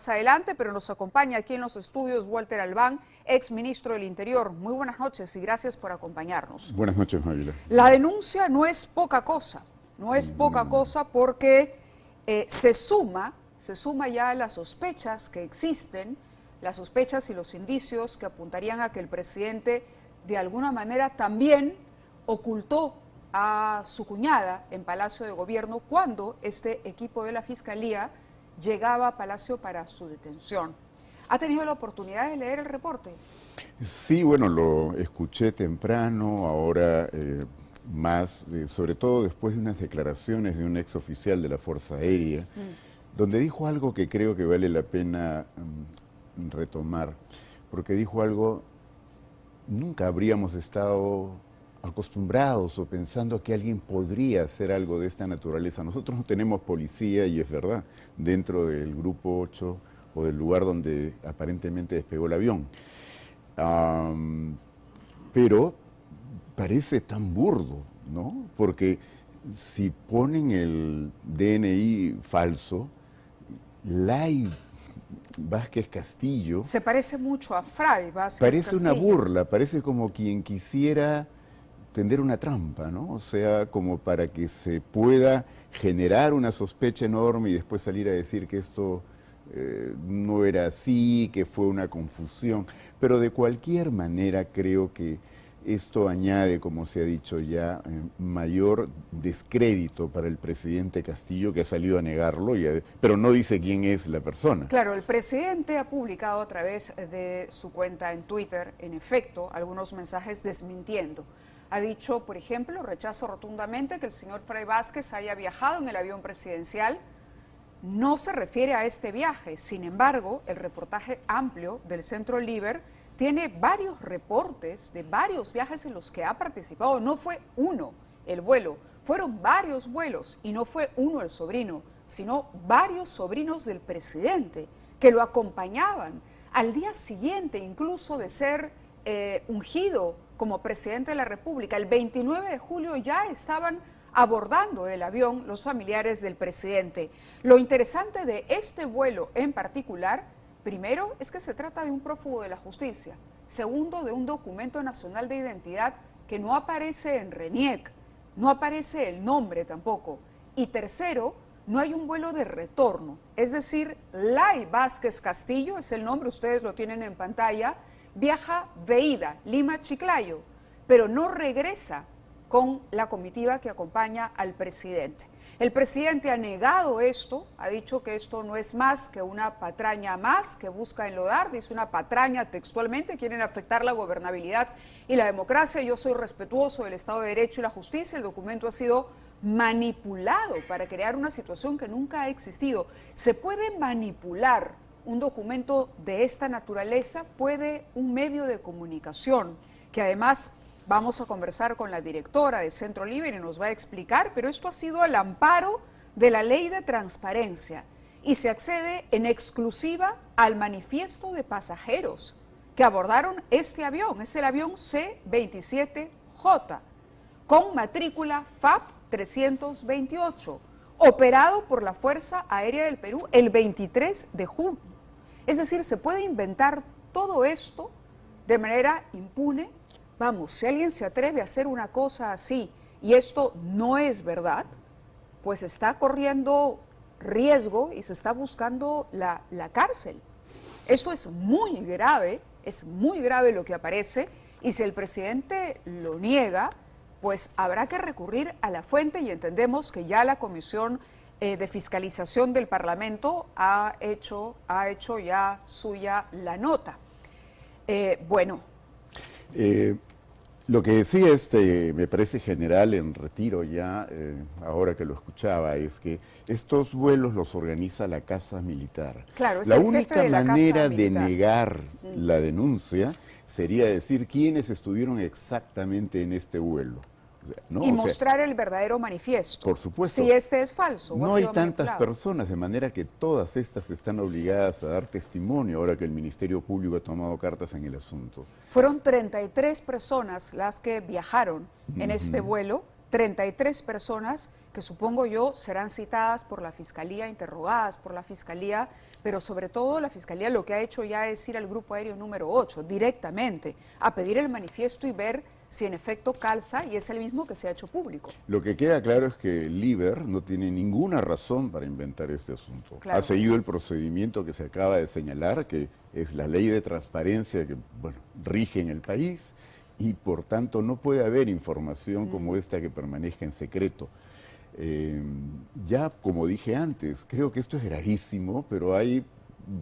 adelante, pero nos acompaña aquí en los estudios Walter Albán, ex ministro del Interior. Muy buenas noches y gracias por acompañarnos. Buenas noches, Mávila. La denuncia no es poca cosa, cosa porque se suma ya a las sospechas que existen, las sospechas y los indicios que apuntarían a que el presidente de alguna manera también ocultó a su cuñada en Palacio de Gobierno cuando este equipo de la Fiscalía llegaba a Palacio para su detención. ¿Ha tenido la oportunidad de leer el reporte? Sí, bueno, lo escuché temprano, ahora más, sobre todo después de unas declaraciones de un ex oficial de la Fuerza Aérea, donde dijo algo que creo que vale la pena retomar, porque dijo algo, nunca habríamos estado acostumbrados o pensando que alguien podría hacer algo de esta naturaleza. Nosotros no tenemos policía, y es verdad, dentro del Grupo 8 o del lugar donde aparentemente despegó el avión. Pero parece tan burdo, ¿no? Porque si ponen el DNI falso, Lai Vázquez Castillo... Se parece mucho a Fray Vázquez Parece Castillo. una burla, parece como quien quisiera tender una trampa, ¿no? O sea, como para que se pueda generar una sospecha enorme y después salir a decir que esto no era así, que fue una confusión. Pero de cualquier manera creo que esto añade, como se ha dicho ya, mayor descrédito para el presidente Castillo, que ha salido a negarlo, pero no dice quién es la persona. Claro, el presidente ha publicado a través de su cuenta en Twitter, en efecto, algunos mensajes desmintiendo. Ha dicho, por ejemplo, rechazo rotundamente que el señor Fray Vázquez haya viajado en el avión presidencial. No se refiere a este viaje. Sin embargo, el reportaje amplio del Centro Liber tiene varios reportes de varios viajes en los que ha participado. No fue uno el vuelo, fueron varios vuelos y no fue uno el sobrino, sino varios sobrinos del presidente que lo acompañaban al día siguiente incluso de ser ungido como presidente de la República. El 29 de julio ya estaban abordando el avión los familiares del presidente. Lo interesante de este vuelo en particular, primero, es que se trata de un prófugo de la justicia. Segundo, de un documento nacional de identidad que no aparece en RENIEC, no aparece el nombre tampoco. Y tercero, no hay un vuelo de retorno. Es decir, Lai Vázquez Castillo, es el nombre, ustedes lo tienen en pantalla, viaja de ida, Lima-Chiclayo, pero no regresa con la comitiva que acompaña al presidente. El presidente ha negado esto, ha dicho que esto no es más que una patraña más que busca enlodar, dice una patraña textualmente, quieren afectar la gobernabilidad y la democracia. Yo soy respetuoso del Estado de Derecho y la justicia. El documento ha sido manipulado para crear una situación que nunca ha existido. ¿Se puede manipular un documento de esta naturaleza? ¿Puede un medio de comunicación, que además vamos a conversar con la directora del Centro Liber y nos va a explicar, pero esto ha sido al amparo de la Ley de Transparencia y se accede en exclusiva al manifiesto de pasajeros que abordaron este avión? Es el avión C-27J con matrícula FAP 328, operado por la Fuerza Aérea del Perú el 23 de junio. Es decir, se puede inventar todo esto de manera impune. Vamos, si alguien se atreve a hacer una cosa así y esto no es verdad, pues está corriendo riesgo y se está buscando la cárcel. Esto es muy grave lo que aparece, y si el presidente lo niega, pues habrá que recurrir a la fuente, y entendemos que ya la Comisión de Fiscalización del Parlamento ha hecho ya suya la nota. Lo que decía me parece general en retiro ya, ahora que lo escuchaba, es que estos vuelos los organiza la Casa Militar. Claro, es la el jefe única de la manera Casa de Militar. negar la denuncia sería decir quiénes estuvieron exactamente en este vuelo, ¿no? Y mostrar el verdadero manifiesto. Por supuesto. Si este es falso. No hay tantas personas, de manera que todas estas están obligadas a dar testimonio ahora que el Ministerio Público ha tomado cartas en el asunto. Fueron 33 personas las que viajaron en este vuelo 33 personas que supongo yo serán citadas por la Fiscalía, interrogadas por la Fiscalía, pero sobre todo la Fiscalía lo que ha hecho ya es ir al Grupo Aéreo número 8 directamente a pedir el manifiesto y ver si en efecto calza y es el mismo que se ha hecho público. Lo que queda claro es que Liber no tiene ninguna razón para inventar este asunto. Claro. Ha seguido el procedimiento que se acaba de señalar, que es la ley de transparencia que rige en el país, y por tanto no puede haber información como esta que permanezca en secreto. Ya como dije antes, creo que esto es gravísimo, pero hay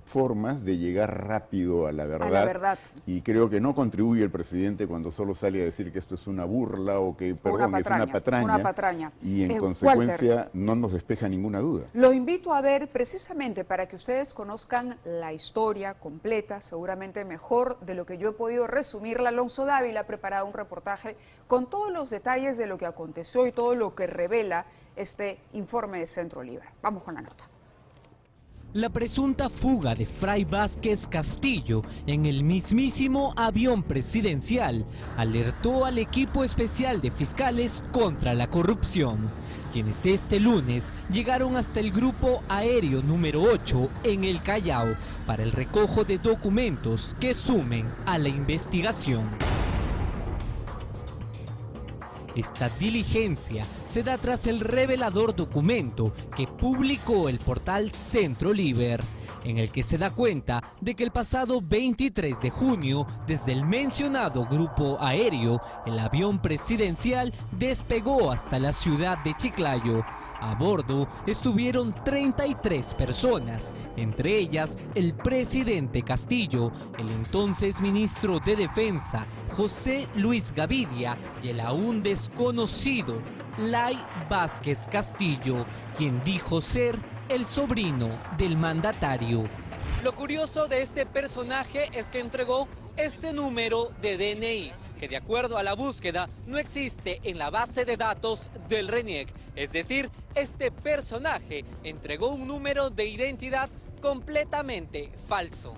formas de llegar rápido a la verdad, y creo que no contribuye el presidente cuando solo sale a decir que esto es una burla o que, perdón, es una patraña, y en consecuencia Walter, no nos despeja ninguna duda. Lo invito a ver precisamente para que ustedes conozcan la historia completa, seguramente mejor de lo que yo he podido resumirla. Alonso Dávila ha preparado un reportaje con todos los detalles de lo que aconteció y todo lo que revela este informe de Centro Libre. Vamos con la nota. La presunta fuga de Fray Vázquez Castillo en el mismísimo avión presidencial alertó al equipo especial de fiscales contra la corrupción, quienes este lunes llegaron hasta el Grupo Aéreo número 8 en el Callao para el recojo de documentos que sumen a la investigación. Esta diligencia se da tras el revelador documento que publicó el portal Centro Libre, en el que se da cuenta de que el pasado 23 de junio, desde el mencionado grupo aéreo, el avión presidencial despegó hasta la ciudad de Chiclayo. A bordo estuvieron 33 personas, entre ellas el presidente Castillo, el entonces ministro de Defensa, José Luis Gavidia, y el aún desconocido Lai Vázquez Castillo, quien dijo ser el sobrino del mandatario. Lo curioso de este personaje es que entregó este número de DNI, que de acuerdo a la búsqueda no existe en la base de datos del RENIEC. Es decir, este personaje entregó un número de identidad completamente falso.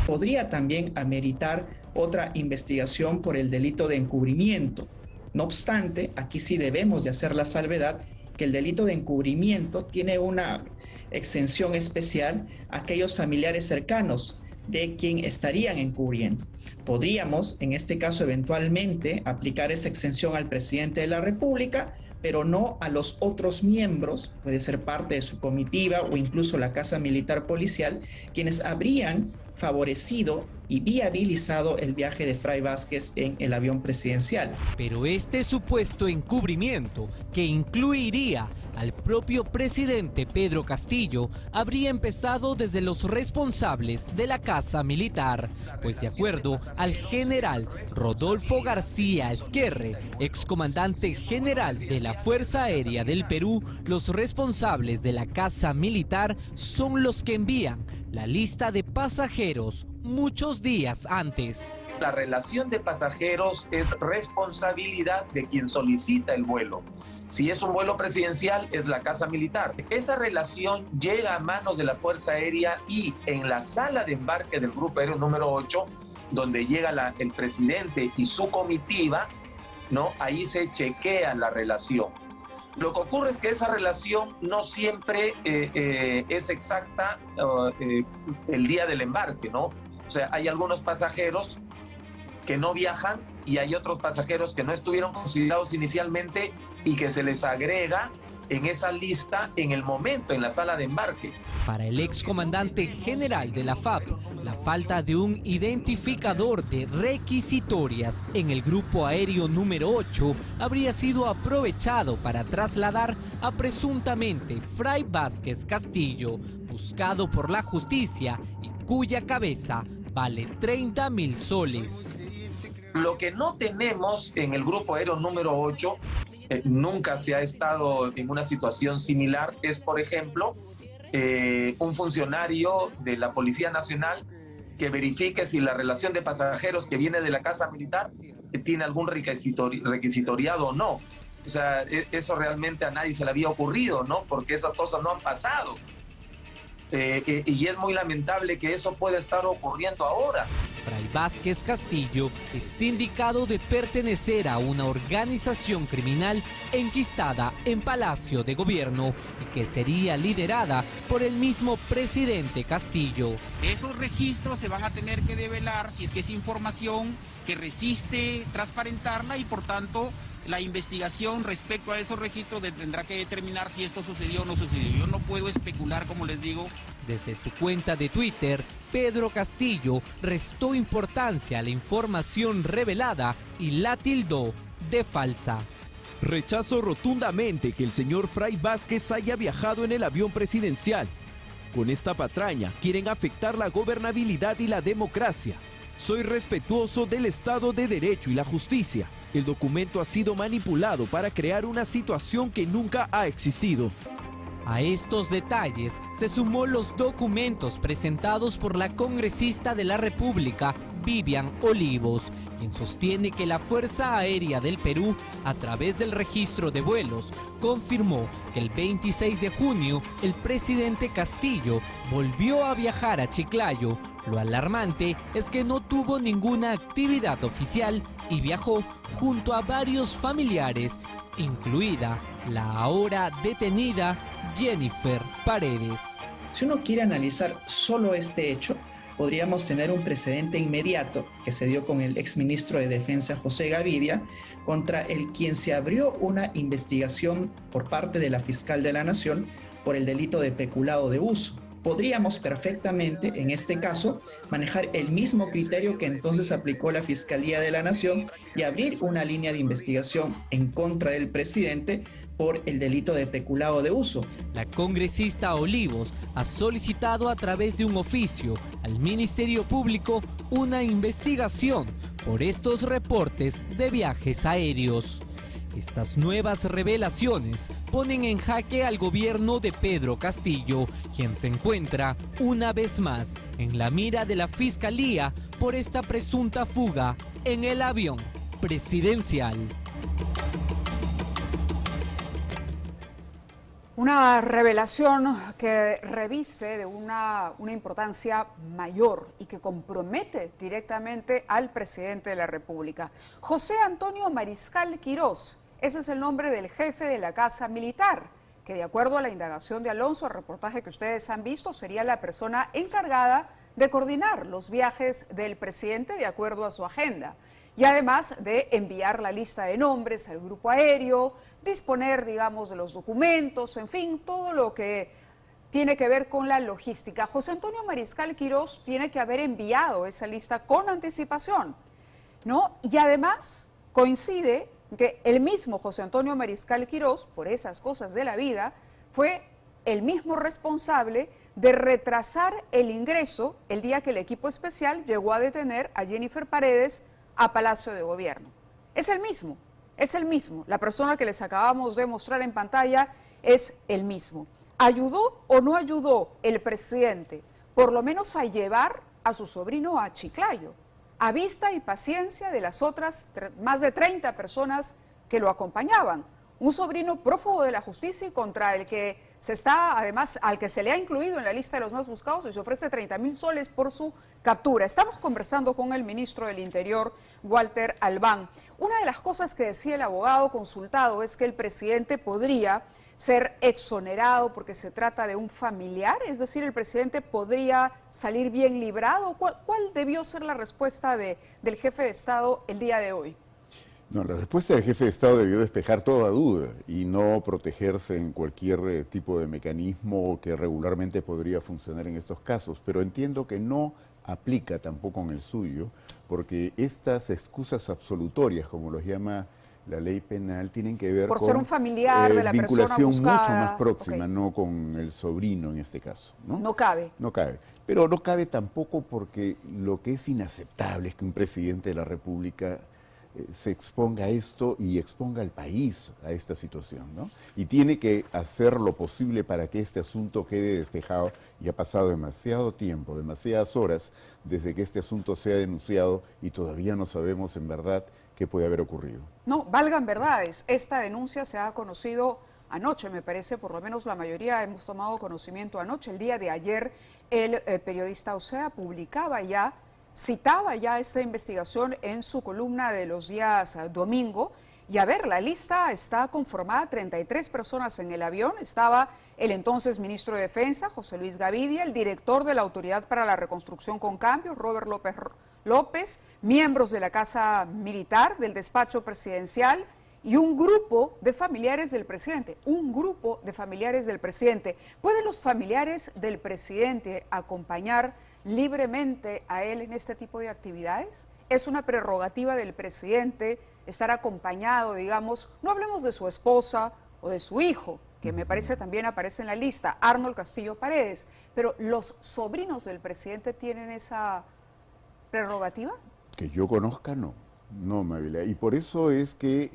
Podría también ameritar otra investigación por el delito de encubrimiento. No obstante, aquí sí debemos de hacer la salvedad que el delito de encubrimiento tiene una exención especial a aquellos familiares cercanos de quien estarían encubriendo. Podríamos, en este caso, eventualmente aplicar esa exención al presidente de la República, pero no a los otros miembros, puede ser parte de su comitiva o incluso la Casa Militar Policial, quienes habrían favorecido y viabilizado el viaje de Fray Vázquez en el avión presidencial. Pero este supuesto encubrimiento, que incluiría al propio presidente Pedro Castillo, habría empezado desde los responsables de la Casa Militar, pues de acuerdo al general Rodolfo García Esquerre, excomandante general de la Fuerza Aérea del Perú, los responsables de la Casa Militar son los que envían la lista de pasajeros muchos días antes. La relación de pasajeros es responsabilidad de quien solicita el vuelo. Si es un vuelo presidencial, es la Casa Militar. Esa relación llega a manos de la Fuerza Aérea y en la sala de embarque del Grupo Aéreo número 8, donde llega el presidente y su comitiva, ¿no? Ahí se chequea la relación. Lo que ocurre es que esa relación no siempre es exacta el día del embarque, ¿no? O sea, hay algunos pasajeros que no viajan y hay otros pasajeros que no estuvieron considerados inicialmente y que se les agrega en esa lista en el momento, en la sala de embarque. Para el excomandante general de la FAP, la falta de un identificador de requisitorias en el Grupo Aéreo número 8 habría sido aprovechado para trasladar a presuntamente Fray Vázquez Castillo, buscado por la justicia y cuya cabeza vale 30.000 soles. Lo que no tenemos en el Grupo Aéreo número 8, nunca se ha estado en una situación similar, es, por ejemplo, un funcionario de la Policía Nacional que verifique si la relación de pasajeros que viene de la Casa Militar tiene algún requisitoriado o no. O sea, eso realmente a nadie se le había ocurrido, ¿no? Porque esas cosas no han pasado. Y es muy lamentable que eso pueda estar ocurriendo ahora. Fray Vázquez Castillo es indicado de pertenecer a una organización criminal enquistada en Palacio de Gobierno y que sería liderada por el mismo presidente Castillo. Esos registros se van a tener que develar si es que es información que resiste transparentarla y por tanto la investigación respecto a esos registros tendrá que determinar si esto sucedió o no sucedió. Yo no puedo especular, como les digo. Desde su cuenta de Twitter, Pedro Castillo restó importancia a la información revelada y la tildó de falsa. Rechazo rotundamente que el señor Fray Vázquez haya viajado en el avión presidencial. Con esta patraña quieren afectar la gobernabilidad y la democracia. Soy respetuoso del Estado de Derecho y la justicia. El documento ha sido manipulado para crear una situación que nunca ha existido. A estos detalles se sumó los documentos presentados por la congresista de la República, Vivian Olivos, quien sostiene que la Fuerza Aérea del Perú, a través del registro de vuelos, confirmó que el 26 de junio el presidente Castillo volvió a viajar a Chiclayo. Lo alarmante es que no tuvo ninguna actividad oficial y viajó junto a varios familiares, incluida la ahora detenida Jennifer Paredes. Si uno quiere analizar solo este hecho, podríamos tener un precedente inmediato que se dio con el exministro de Defensa José Gavidia, contra el quien se abrió una investigación por parte de la fiscal de la Nación por el delito de peculado de uso. Podríamos perfectamente, en este caso, manejar el mismo criterio que entonces aplicó la Fiscalía de la Nación y abrir una línea de investigación en contra del presidente por el delito de peculado de uso. La congresista Olivos ha solicitado a través de un oficio al Ministerio Público una investigación por estos reportes de viajes aéreos. Estas nuevas revelaciones ponen en jaque al gobierno de Pedro Castillo, quien se encuentra una vez más en la mira de la Fiscalía por esta presunta fuga en el avión presidencial. Una revelación que reviste de una importancia mayor y que compromete directamente al presidente de la República. José Antonio Mariscal Quirós, ese es el nombre del jefe de la Casa Militar, que de acuerdo a la indagación de Alonso, el reportaje que ustedes han visto, sería la persona encargada de coordinar los viajes del presidente de acuerdo a su agenda. Y además de enviar la lista de nombres al grupo aéreo, disponer, digamos, de los documentos, en fin, todo lo que tiene que ver con la logística. José Antonio Mariscal Quirós tiene que haber enviado esa lista con anticipación, ¿no? Y además coincide que el mismo José Antonio Mariscal Quirós, por esas cosas de la vida, fue el mismo responsable de retrasar el ingreso el día que el equipo especial llegó a detener a Jennifer Paredes a Palacio de Gobierno. Es el mismo. La persona que les acabamos de mostrar en pantalla es el mismo. ¿Ayudó o no ayudó el presidente, por lo menos a llevar a su sobrino a Chiclayo, a vista y paciencia de las otras más de 30 personas que lo acompañaban? Un sobrino prófugo de la justicia y contra el que además, al que se le ha incluido en la lista de los más buscados y se ofrece 30.000 soles por su captura. Estamos conversando con el ministro del Interior, Walter Albán. Una de las cosas que decía el abogado consultado es que el presidente podría ser exonerado porque se trata de un familiar, es decir, el presidente podría salir bien librado. ¿Cuál debió ser la respuesta del jefe de Estado el día de hoy? No, la respuesta del jefe de Estado debió despejar toda duda y no protegerse en cualquier tipo de mecanismo que regularmente podría funcionar en estos casos, pero entiendo que no aplica tampoco en el suyo, porque estas excusas absolutorias, como los llama la ley penal, tienen que ver por con ser un familiar de la vinculación persona buscada, mucho más próxima, okay, no con el sobrino en este caso, ¿no? No cabe. No cabe. Pero no cabe tampoco porque lo que es inaceptable es que un presidente de la República se exponga a esto y exponga al país a esta situación, ¿no? Y tiene que hacer lo posible para que este asunto quede despejado, y ha pasado demasiado tiempo, demasiadas horas desde que este asunto sea denunciado y todavía no sabemos en verdad qué puede haber ocurrido. No, valgan verdades, esta denuncia se ha conocido anoche, me parece, por lo menos la mayoría hemos tomado conocimiento anoche. El día de ayer el periodista Osea publicaba ya citaba ya esta investigación en su columna de los días domingo. Y a ver, la lista está conformada, 33 personas en el avión. Estaba el entonces ministro de Defensa, José Luis Gavidia, el director de la Autoridad para la Reconstrucción con Cambio, Robert López, miembros de la Casa Militar, del despacho presidencial y un grupo de familiares del presidente. Un grupo de familiares del presidente. ¿Pueden los familiares del presidente acompañar libremente a él en este tipo de actividades? ¿Es una prerrogativa del presidente estar acompañado, digamos, no hablemos de su esposa o de su hijo, que me parece también aparece en la lista, Arnold Castillo Paredes, pero los sobrinos del presidente tienen esa prerrogativa? Que yo conozca, no. No, Mabila. Y por eso es que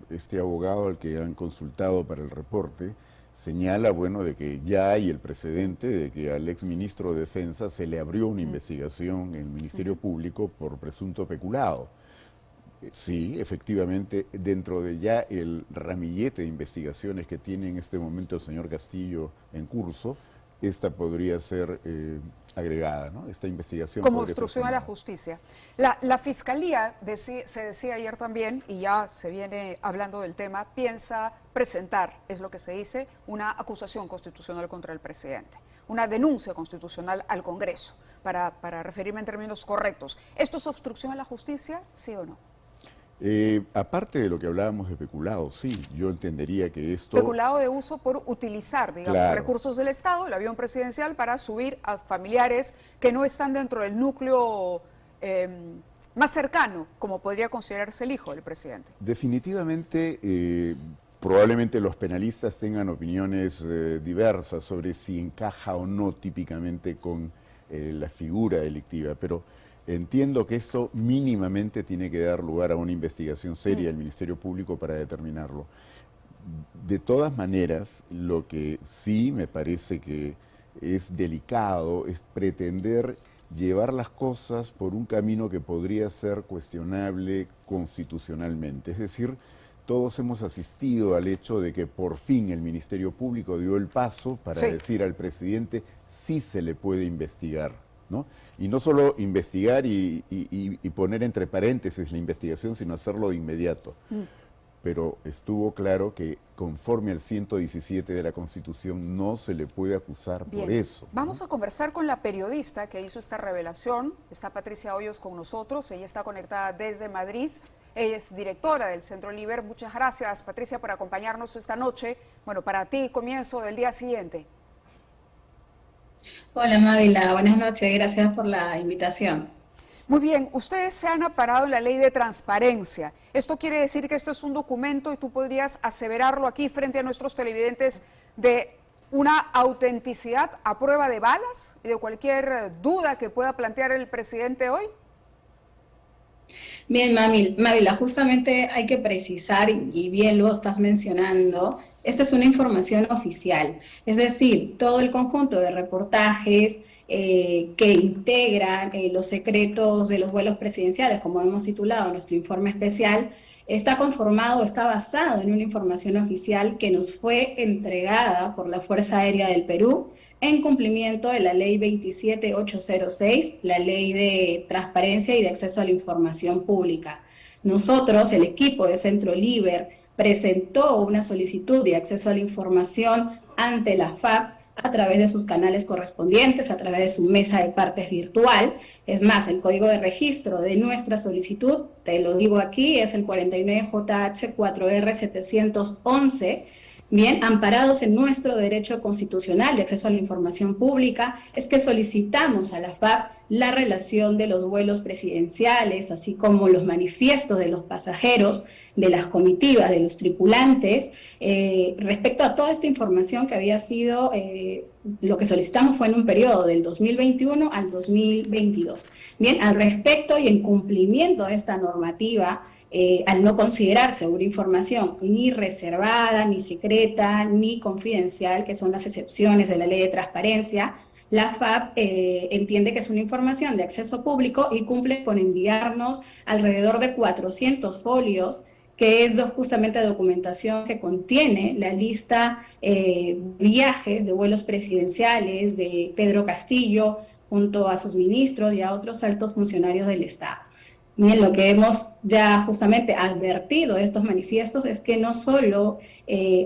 este abogado al que han consultado para el reporte señala, bueno, de que ya hay el precedente de que al exministro de Defensa se le abrió una investigación en el Ministerio Público por presunto peculado. Sí, efectivamente, dentro de ya el ramillete de investigaciones que tiene en este momento el señor Castillo en curso, esta podría ser agregada, ¿no? Esta investigación como obstrucción a la justicia. La Fiscalía, se decía ayer también, y ya se viene hablando del tema, piensa presentar, es lo que se dice, una acusación constitucional contra el presidente, una denuncia constitucional al Congreso, para referirme en términos correctos. ¿Esto es obstrucción a la justicia, sí o no? Aparte de lo que hablábamos de peculado, sí, yo entendería que esto... Peculado de uso por utilizar, digamos, claro, recursos del Estado, el avión presidencial, para subir a familiares que no están dentro del núcleo más cercano, como podría considerarse el hijo del presidente. Definitivamente, probablemente los penalistas tengan opiniones diversas sobre si encaja o no típicamente con la figura delictiva, pero... Entiendo que esto mínimamente tiene que dar lugar a una investigación seria del Ministerio Público para determinarlo. De todas maneras, lo que sí me parece que es delicado es pretender llevar las cosas por un camino que podría ser cuestionable constitucionalmente. Es decir, todos hemos asistido al hecho de que por fin el Ministerio Público dio el paso para decir al presidente sí se le puede investigar, ¿no? Y no solo investigar y poner entre paréntesis la investigación, sino hacerlo de inmediato. Pero estuvo claro que conforme al 117 de la Constitución no se le puede acusar por eso, ¿no? Vamos a conversar con la periodista que hizo esta revelación. Está Patricia Hoyos con nosotros, ella está conectada desde Madrid. Ella es directora del Centro Liber. Muchas gracias, Patricia, por acompañarnos esta noche. Bueno, para ti, comienzo del día siguiente. Hola Mávila, buenas noches, gracias por la invitación. Muy bien, ustedes se han amparado en la ley de transparencia. ¿Esto quiere decir que esto es un documento y tú podrías aseverarlo aquí frente a nuestros televidentes de una autenticidad a prueba de balas y de cualquier duda que pueda plantear el presidente hoy? Bien, Mávila, justamente hay que precisar, y bien lo estás mencionando, esta es una información oficial, es decir, todo el conjunto de reportajes que integran los secretos de los vuelos presidenciales, como hemos titulado nuestro informe especial, está conformado, está basado en una información oficial que nos fue entregada por la Fuerza Aérea del Perú en cumplimiento de la Ley 27806, la Ley de Transparencia y de Acceso a la Información Pública. Nosotros, el equipo de Centro Liber, presentó una solicitud de acceso a la información ante la FAP a través de sus canales correspondientes, a través de su mesa de partes virtual. Es más, el código de registro de nuestra solicitud, te lo digo aquí, es el 49JH4R711, bien, amparados en nuestro derecho constitucional de acceso a la información pública, es que solicitamos a la FAP la relación de los vuelos presidenciales, así como los manifiestos de los pasajeros, de las comitivas, de los tripulantes, respecto a toda esta información que había sido, lo que solicitamos fue en un periodo del 2021 al 2022. Bien, al respecto y en cumplimiento de esta normativa, al no considerarse una información ni reservada, ni secreta, ni confidencial, que son las excepciones de la Ley de Transparencia, la FAP entiende que es una información de acceso público y cumple con enviarnos alrededor de 400 folios, que es justamente documentación que contiene la lista de viajes de vuelos presidenciales de Pedro Castillo, junto a sus ministros y a otros altos funcionarios del Estado. Bien, lo que hemos ya justamente advertido de estos manifiestos es que no solo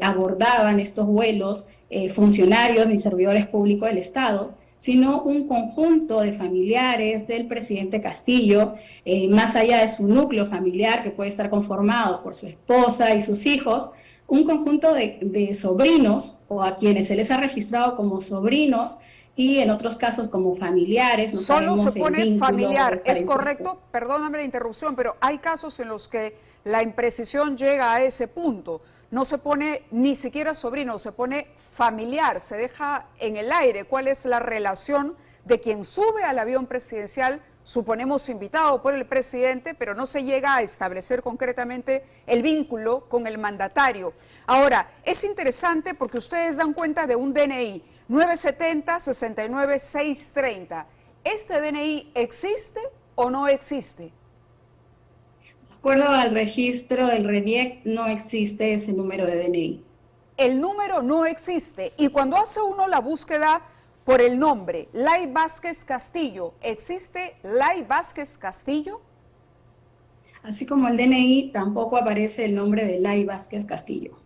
abordaban estos vuelos funcionarios ni servidores públicos del Estado, sino un conjunto de familiares del presidente Castillo, más allá de su núcleo familiar, que puede estar conformado por su esposa y sus hijos, un conjunto de sobrinos, o a quienes se les ha registrado como sobrinos, y en otros casos como familiares. No Solo se pone familiar, ¿es parentesco. correcto? Perdóname la interrupción, pero hay casos en los que la imprecisión llega a ese punto. No se pone ni siquiera sobrino, se pone familiar, se deja en el aire cuál es la relación de quien sube al avión presidencial, suponemos invitado por el presidente, pero no se llega a establecer concretamente el vínculo con el mandatario. Ahora, es interesante porque ustedes dan cuenta de un DNI 970-69630. ¿Este DNI existe o no existe? De acuerdo al registro del RENIEC, no existe ese número de DNI. El número no existe. Y cuando hace uno la búsqueda por el nombre, Lai Vázquez Castillo, ¿existe Lai Vázquez Castillo? Así como el DNI, tampoco aparece el nombre de Lai Vázquez Castillo.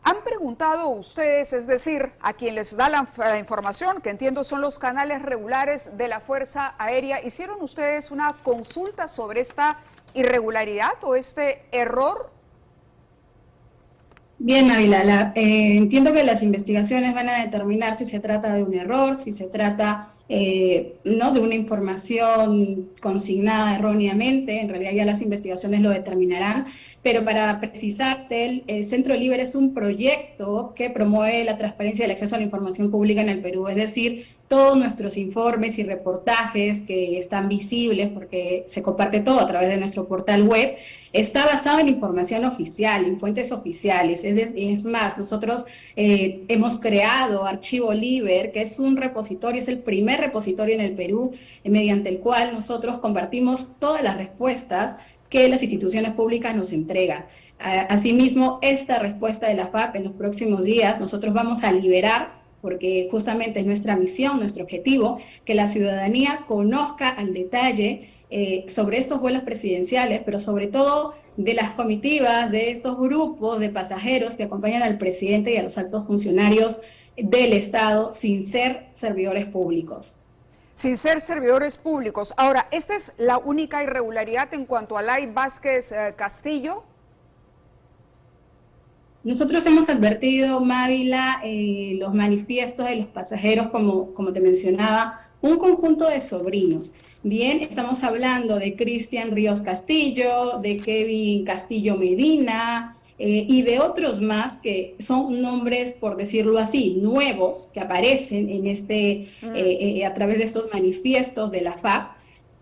¿Han preguntado ustedes, es decir, a quien les da la información, que entiendo son los canales regulares de la Fuerza Aérea, hicieron ustedes una consulta sobre esta irregularidad o este error? Bien, Ávila, entiendo que las investigaciones van a determinar si se trata de un error, si se trata ¿no? de una información consignada erróneamente. En realidad ya las investigaciones lo determinarán, pero para precisarte, el Centro Liber es un proyecto que promueve la transparencia y el acceso a la información pública en el Perú, es decir, todos nuestros informes y reportajes que están visibles, porque se comparte todo a través de nuestro portal web, está basado en información oficial, en fuentes oficiales. Es más, nosotros hemos creado Archivo Liber, que es un repositorio, es el primer repositorio en el Perú, mediante el cual nosotros compartimos todas las respuestas que las instituciones públicas nos entregan. Asimismo, esta respuesta de la FAP en los próximos días, nosotros vamos a liberar, porque justamente es nuestra misión, nuestro objetivo, que la ciudadanía conozca al detalle sobre estos vuelos presidenciales, pero sobre todo de las comitivas, de estos grupos de pasajeros que acompañan al presidente y a los altos funcionarios del Estado sin ser servidores públicos. Sin ser servidores públicos. Ahora, ¿esta es la única irregularidad en cuanto a Lai Vázquez Castillo? Nosotros hemos advertido, Mávila, los manifiestos de los pasajeros, como te mencionaba, un conjunto de sobrinos. Bien, estamos hablando de Cristian Ríos Castillo, de Kevin Castillo Medina y de otros más que son nombres, por decirlo así, nuevos que aparecen en a través de estos manifiestos de la FAP.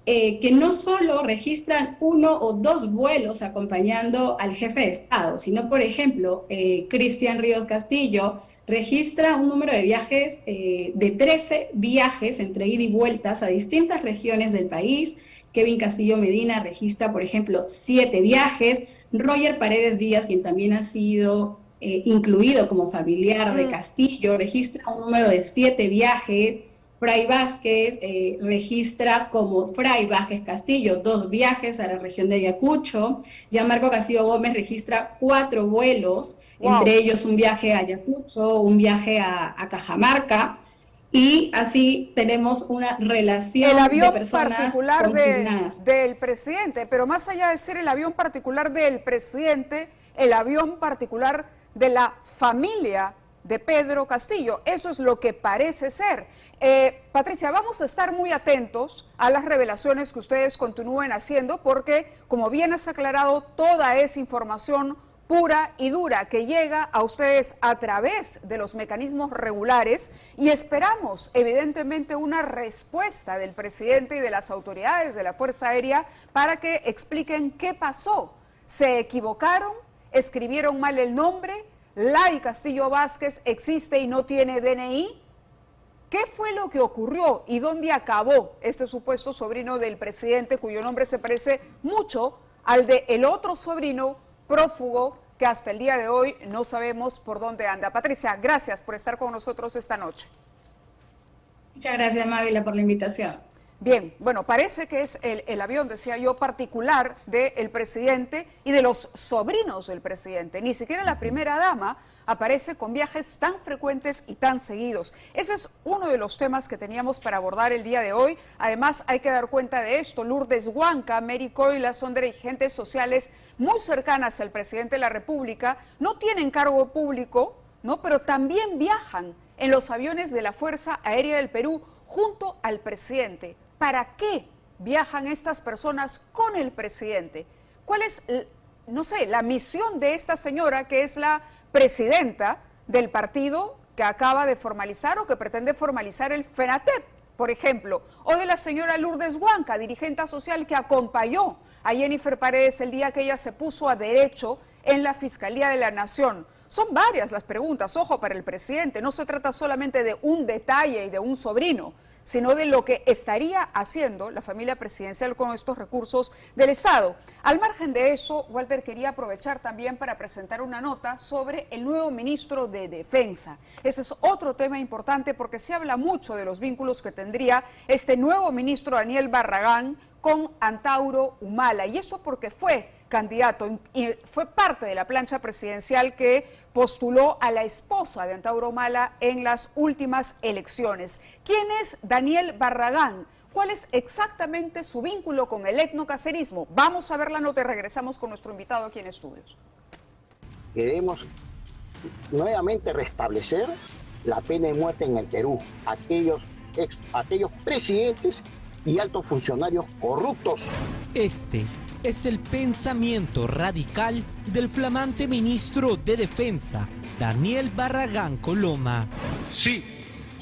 Que no solo registran 1 o 2 vuelos acompañando al jefe de Estado, sino, por ejemplo, Cristian Ríos Castillo registra un número de viajes, de 13 viajes entre ida y vueltas a distintas regiones del país. Kevin Castillo Medina registra, por ejemplo, 7 viajes. Roger Paredes Díaz, quien también ha sido incluido como familiar de Castillo, registra un número de 7 viajes. Fray Vázquez registra como Fray Vázquez Castillo 2 viajes a la región de Ayacucho. Ya Marco Castillo Gómez registra 4 vuelos, entre ellos un viaje a Ayacucho, un viaje a Cajamarca, y así tenemos una relación de personas consignadas. Del presidente, pero más allá de ser el avión particular del presidente, el avión particular de la familia de Pedro Castillo. Eso es lo que parece ser. Patricia, vamos a estar muy atentos a las revelaciones que ustedes continúen haciendo, porque, como bien has aclarado, toda esa información pura y dura que llega a ustedes a través de los mecanismos regulares, y esperamos evidentemente una respuesta del presidente y de las autoridades de la Fuerza Aérea para que expliquen qué pasó. ¿Se equivocaron? ¿Escribieron mal el nombre? ¿Lai Castillo Vázquez existe y no tiene DNI? ¿Qué fue lo que ocurrió y dónde acabó este supuesto sobrino del presidente, cuyo nombre se parece mucho al de el otro sobrino prófugo que hasta el día de hoy no sabemos por dónde anda? Patricia, gracias por estar con nosotros esta noche. Muchas gracias, Mávila, por la invitación. Bien, bueno, parece que es el avión, decía yo, particular del presidente y de los sobrinos del presidente. Ni siquiera la primera dama aparece con viajes tan frecuentes y tan seguidos. Ese es uno de los temas que teníamos para abordar el día de hoy. Además, hay que dar cuenta de esto. Lourdes Huanca, Mary Coila son dirigentes sociales muy cercanas al presidente de la República, no tienen cargo público, ¿no? Pero también viajan en los aviones de la Fuerza Aérea del Perú junto al presidente. ¿Para qué viajan estas personas con el presidente? ¿Cuál es, no sé, la misión de esta señora que es la presidenta del partido que acaba de formalizar o que pretende formalizar el FENATEP, por ejemplo? O de la señora Lourdes Huanca, dirigente social que acompañó a Jennifer Paredes el día que ella se puso a derecho en la Fiscalía de la Nación. Son varias las preguntas, ojo, para el presidente. No se trata solamente de un detalle y de un sobrino, sino de lo que estaría haciendo la familia presidencial con estos recursos del Estado. Al margen de eso, Walter, quería aprovechar también para presentar una nota sobre el nuevo ministro de Defensa. Ese es otro tema importante porque se habla mucho de los vínculos que tendría este nuevo ministro Daniel Barragán con Antauro Humala. Y esto porque fue candidato y fue parte de la plancha presidencial que postuló a la esposa de Antauro Humala en las últimas elecciones. ¿Quién es Daniel Barragán? ¿Cuál es exactamente su vínculo con el etnocacerismo? Vamos a ver la nota y regresamos con nuestro invitado aquí en estudios. Queremos nuevamente restablecer la pena de muerte en el Perú. Aquellos presidentes y altos funcionarios corruptos. Este es el pensamiento radical del flamante ministro de Defensa, Daniel Barragán Coloma. Sí,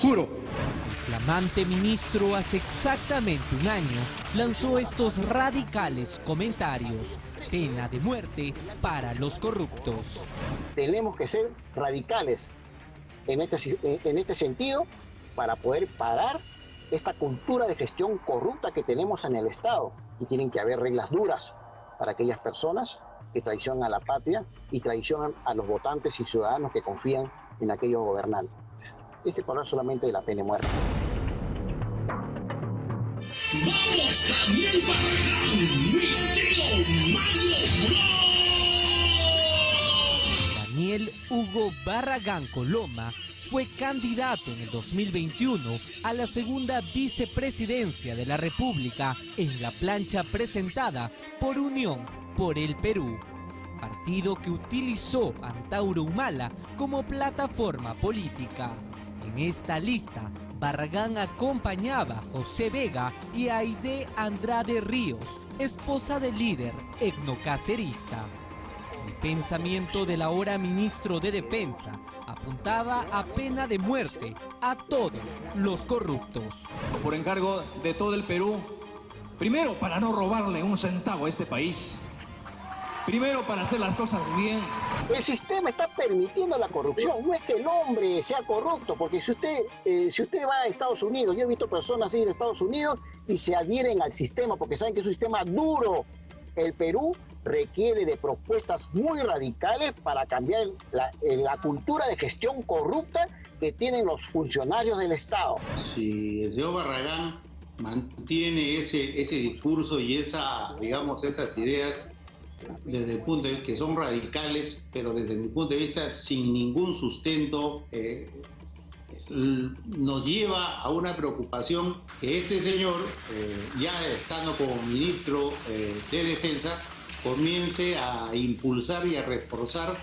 juro. El flamante ministro hace exactamente un año lanzó estos radicales comentarios: pena de muerte para los corruptos. Tenemos que ser radicales en este sentido para poder parar esta cultura de gestión corrupta que tenemos en el Estado. Y tienen que haber reglas duras para aquellas personas que traicionan a la patria y traicionan a los votantes y ciudadanos que confían en aquellos gobernantes. Este es hablar solamente de la pena de muerte. ¡Vamos, Daniel Barragán! Daniel Hugo Barragán Coloma fue candidato en el 2021 a la segunda vicepresidencia de la República en la plancha presentada por Unión por el Perú, partido que utilizó a Antauro Humala como plataforma política. En esta lista, Barragán acompañaba a José Vega y a Aide Andrade Ríos, esposa del líder etnocacerista. El pensamiento del ahora ministro de Defensa apuntaba a pena de muerte a todos los corruptos. Por encargo de todo el Perú, primero para no robarle un centavo a este país, primero para hacer las cosas bien. El sistema está permitiendo la corrupción, no es que el hombre sea corrupto, porque si usted va a Estados Unidos, yo he visto personas ir a Estados Unidos y se adhieren al sistema porque saben que es un sistema duro. El Perú requiere de propuestas muy radicales para cambiar la cultura de gestión corrupta que tienen los funcionarios del Estado. Si el señor Barragán mantiene ese discurso y esas ideas desde el punto de vista que son radicales, pero desde mi punto de vista sin ningún sustento, nos lleva a una preocupación que este señor, ya estando como ministro de Defensa, comience a impulsar y a reforzar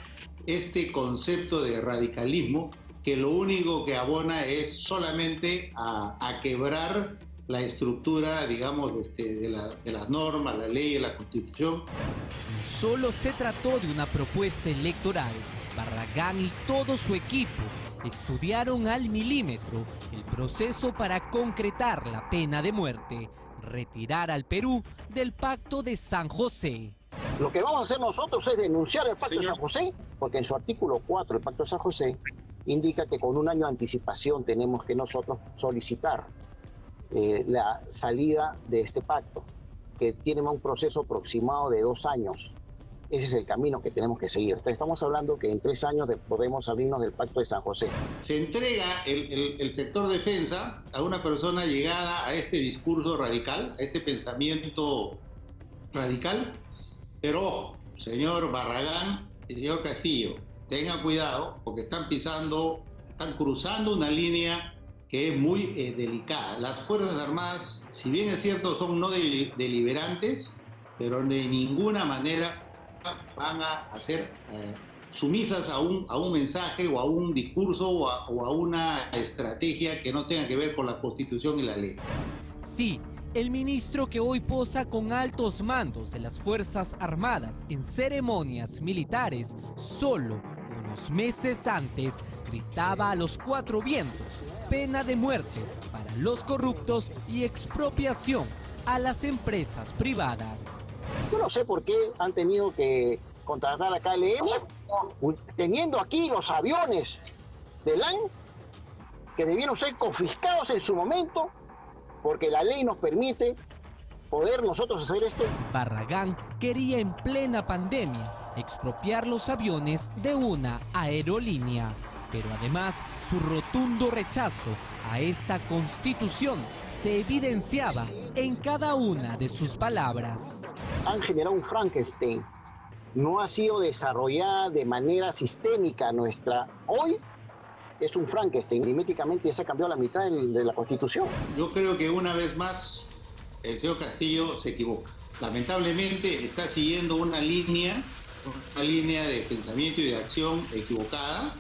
este concepto de radicalismo que lo único que abona es solamente a quebrar la estructura, digamos, de las normas, la ley, la Constitución. No solo se trató de una propuesta electoral. Barragán y todo su equipo estudiaron al milímetro el proceso para concretar la pena de muerte, retirar al Perú del Pacto de San José. Lo que vamos a hacer nosotros es denunciar el Pacto de San José, porque en su artículo 4 del Pacto de San José indica que con un año de anticipación tenemos que nosotros solicitar la salida de este pacto, que tiene un proceso aproximado de 2 años. Ese es el camino que tenemos que seguir. Entonces, estamos hablando que en 3 años podemos salirnos del Pacto de San José. Se entrega el sector defensa a una persona llegada a este discurso radical, a este pensamiento radical, pero ojo, señor Barragán y señor Castillo, tengan cuidado porque están cruzando una línea que es muy delicada. Las Fuerzas Armadas, si bien es cierto, son no deliberantes, pero de ninguna manera van a ser sumisas a un mensaje o a un discurso o a una estrategia que no tenga que ver con la Constitución y la ley. Sí, el ministro que hoy posa con altos mandos de las Fuerzas Armadas en ceremonias militares, solo unos meses antes gritaba a los 4 vientos pena de muerte para los corruptos y expropiación a las empresas privadas. Yo no sé por qué han tenido que contratar a KLM, teniendo aquí los aviones de LAN, que debieron ser confiscados en su momento, porque la ley nos permite poder nosotros hacer esto. Barragán quería en plena pandemia expropiar los aviones de una aerolínea, pero además su rotundo rechazo a esta constitución se evidenciaba en cada una de sus palabras. Han generado un Frankenstein, no ha sido desarrollada de manera sistémica nuestra. Hoy es un Frankenstein, miméticamente ya se ha cambiado la mitad de la Constitución. Yo creo que una vez más el señor Castillo se equivoca. Lamentablemente está siguiendo una línea de pensamiento y de acción equivocada.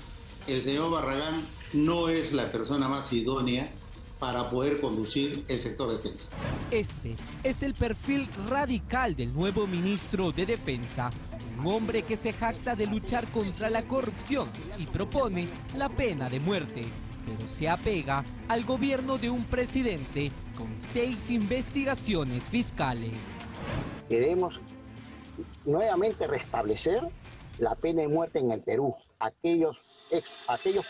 El señor Barragán no es la persona más idónea para poder conducir el sector defensa. Este es el perfil radical del nuevo ministro de Defensa, un hombre que se jacta de luchar contra la corrupción y propone la pena de muerte, pero se apega al gobierno de un presidente con 6 investigaciones fiscales. Queremos nuevamente restablecer la pena de muerte en el Perú. Aquellos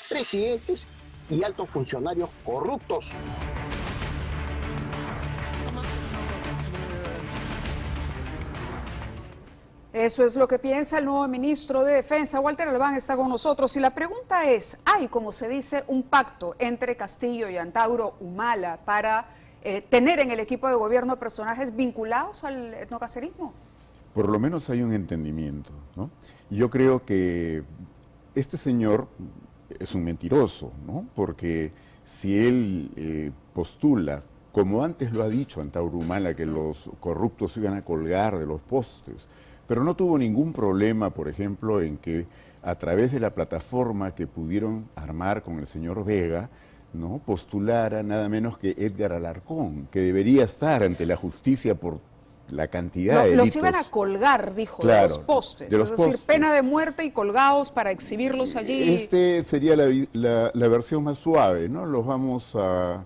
presidentes y altos funcionarios corruptos. Eso es lo que piensa el nuevo ministro de Defensa. Walter Albán está con nosotros y la pregunta es, ¿hay, como se dice, un pacto entre Castillo y Antauro Humala para tener en el equipo de gobierno personajes vinculados al etnocacerismo? Por lo menos hay un entendimiento, ¿no? Yo creo que este señor es un mentiroso, ¿no? Porque si él postula, como antes lo ha dicho Antauro Humala, que los corruptos iban a colgar de los postes, pero no tuvo ningún problema, por ejemplo, en que a través de la plataforma que pudieron armar con el señor Vega, ¿no?, postulara nada menos que Edgar Alarcón, que debería estar ante la justicia por la cantidad de delitos. Los iban a colgar, dijo, claro, de los postes, de los es decir, postes. Pena de muerte y colgados para exhibirlos allí. Este sería la versión más suave, ¿no? Los vamos a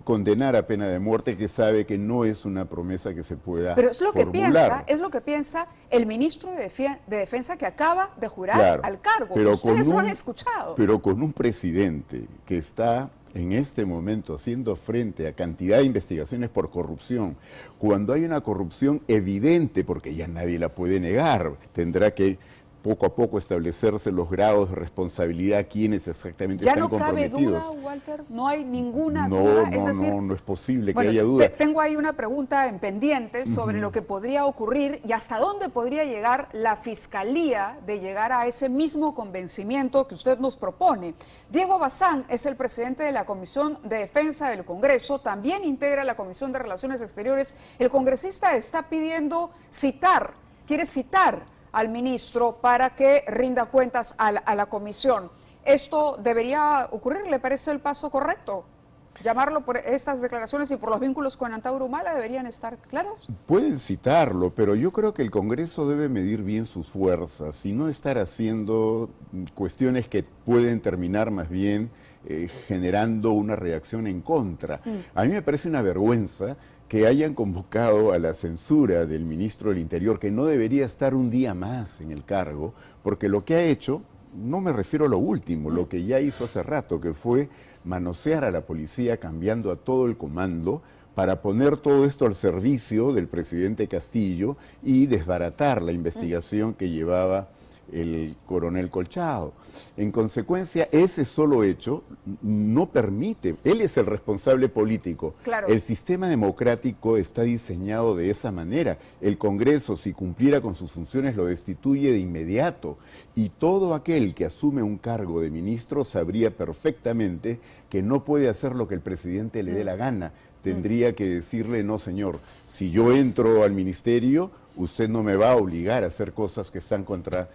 condenar a pena de muerte, que sabe que no es una promesa que se pueda Pero es lo formular. que piensa el ministro de Defensa que acaba de jurar Claro, al cargo. pero Ustedes lo han escuchado. Pero con un presidente que está en este momento haciendo frente a cantidad de investigaciones por corrupción, cuando hay una corrupción evidente, porque ya nadie la puede negar, tendrá que poco a poco establecerse los grados de responsabilidad, quienes exactamente ¿Ya están no cabe comprometidos. duda, Walter? ¿No hay ninguna duda? No es posible que haya duda. Tengo ahí una pregunta en pendiente sobre lo que podría ocurrir y hasta dónde podría llegar la Fiscalía de llegar a ese mismo convencimiento que usted nos propone. Diego Bazán es el presidente de la Comisión de Defensa del Congreso, también integra la Comisión de Relaciones Exteriores. El congresista está pidiendo quiere citar al ministro para que rinda cuentas a la comisión. ¿Esto debería ocurrir? ¿Le parece el paso correcto? Llamarlo por estas declaraciones y por los vínculos con Antauro Humala deberían estar claros. Pueden citarlo, pero yo creo que el Congreso debe medir bien sus fuerzas y no estar haciendo cuestiones que pueden terminar más bien generando una reacción en contra. A mí me parece una vergüenza que hayan convocado a la censura del ministro del Interior, que no debería estar un día más en el cargo, porque lo que ha hecho, no me refiero a lo último, lo que ya hizo hace rato, que fue manosear a la policía cambiando a todo el comando para poner todo esto al servicio del presidente Castillo y desbaratar la investigación que llevaba el coronel Colchado. En consecuencia, ese solo hecho no permite, él es el responsable político. Claro. El sistema democrático está diseñado de esa manera. El Congreso, si cumpliera con sus funciones, lo destituye de inmediato. Y todo aquel que asume un cargo de ministro sabría perfectamente que no puede hacer lo que el presidente le dé la gana. Tendría que decirle, no señor, si yo entro al ministerio, usted no me va a obligar a hacer cosas que están contra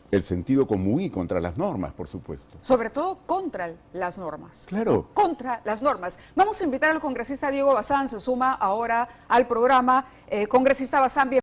el sentido común y contra las normas, por supuesto. Sobre todo contra las normas. Claro. Contra las normas. Vamos a invitar al congresista Diego Bazán, se suma ahora al programa. Congresista Bazán, bienvenido.